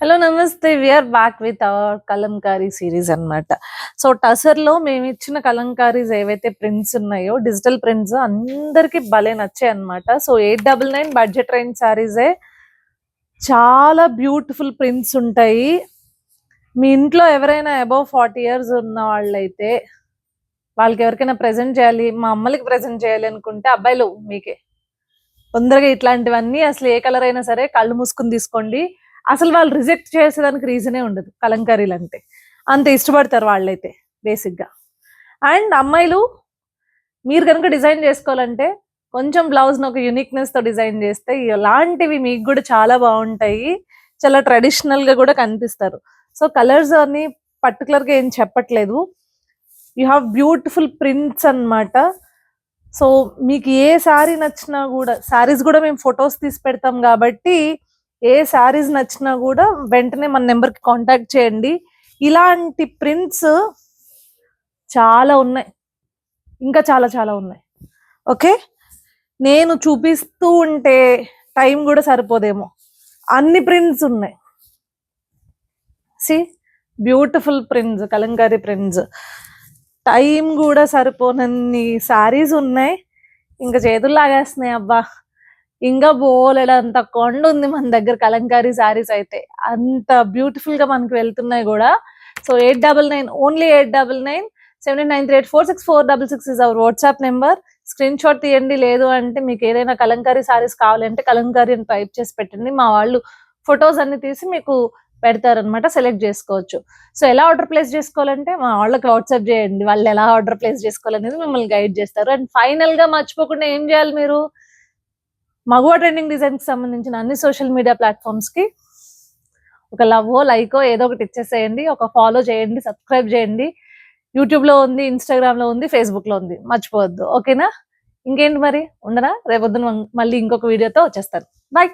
Hello నమస్తే. We are back with our Kalamkari series అన్నమాట. So టసర్లో మేము ఇచ్చిన కలంకారీస్ ఏవైతే ప్రింట్స్ ఉన్నాయో డిజిటల్ ప్రింట్స్ అందరికి భలే నచ్చాయి అన్నమాట. సో 899 బడ్జెట్ రేంజ్ శారీసే, చాలా బ్యూటిఫుల్ ప్రింట్స్ ఉంటాయి. మీ ఇంట్లో ఎవరైనా అబౌవ్ 40 years ఉన్న వాళ్ళైతే వాళ్ళకి ఎవరికైనా ప్రెజెంట్ చేయాలి, మా అమ్మలకి ప్రెజెంట్ చేయాలి అనుకుంటే అబ్బాయిలు మీకే తొందరగా ఇట్లాంటివన్నీ అసలు ఏ కలర్ అయినా సరే కళ్ళు మూసుకుని తీసుకోండి. అసలు వాళ్ళు రిజెక్ట్ చేసేదానికి రీజనే ఉండదు. కలంకారీలు అంటే అంత ఇష్టపడతారు వాళ్ళైతే బేసిక్గా. అండ్ అమ్మాయిలు మీరు కనుక డిజైన్ చేసుకోవాలంటే కొంచెం బ్లౌజ్ని ఒక యూనిక్నెస్తో డిజైన్ చేస్తే ఇలాంటివి మీకు కూడా చాలా బాగుంటాయి, చాలా ట్రెడిషనల్గా కూడా కనిపిస్తారు. సో కలర్స్ అని పర్టికులర్గా ఏం చెప్పట్లేదు, యూ హ్యావ్ బ్యూటిఫుల్ ప్రింట్స్ అన్నమాట. సో మీకు ఏ శారీ నచ్చినా కూడా, శారీస్ కూడా మేము ఫొటోస్ తీసి పెడతాం కాబట్టి ఏ శారీస్ నచ్చినా కూడా వెంటనే మన నెంబర్కి కాంటాక్ట్ చేయండి. ఇలాంటి ప్రింట్స్ చాలా ఉన్నాయి, ఇంకా చాలా చాలా ఉన్నాయి. ఓకే, నేను చూపిస్తూ ఉంటే టైం కూడా సరిపోదేమో, అన్ని ప్రింట్స్ ఉన్నాయి. See beautiful prints, Kalamkari prints. Time కూడా సరిపోనన్ని శారీస్ ఉన్నాయి. ఇంకా చేతులు లాగేస్తున్నాయి అబ్బా. ఇంకా బోలెడంత కొండ ఉంది మన దగ్గర కలంకారీ శారీస్ అయితే, అంత బ్యూటిఫుల్ గా మనకు వెళ్తున్నాయి కూడా. So 899, only 899. 7993846466 is our WhatsApp number. Screen shot తీయండి. లేదు అంటే మీకు ఏదైనా కలంకారీ శారీస్ కావాలంటే కలంకారీ అని టైప్ చేసి పెట్టండి, మా వాళ్ళు ఫొటోస్ అన్ని తీసి మీకు పెడతారనమాట, సెలెక్ట్ చేసుకోవచ్చు. సో ఎలా ఆర్డర్ ప్లేస్ చేసుకోవాలంటే మా వాళ్ళకి వాట్సాప్ చేయండి, వాళ్ళు ఎలా ఆర్డర్ ప్లేస్ చేసుకోవాలనేది మిమ్మల్ని గైడ్ చేస్తారు. అండ్ ఫైనల్ గా మర్చిపోకుండా ఏం చేయాలి మీరు, మగువ ట్రెండింగ్ డిజైన్స్ సంబంధించిన అన్ని సోషల్ మీడియా ప్లాట్ఫామ్స్ కి ఒక లవ్వో లైకో ఏదో ఒకటి ఇచ్చేసేయండి, ఒక ఫాలో చేయండి, సబ్స్క్రైబ్ చేయండి. యూట్యూబ్ లో ఉంది, ఇన్స్టాగ్రామ్ లో ఉంది, ఫేస్బుక్ లో ఉంది, మర్చిపోవద్దు. ఓకేనా? ఇంకేంటి మరి, ఉండనా? రేపొద్దున మళ్ళీ ఇంకొక వీడియోతో వచ్చేస్తాను. బాయ్.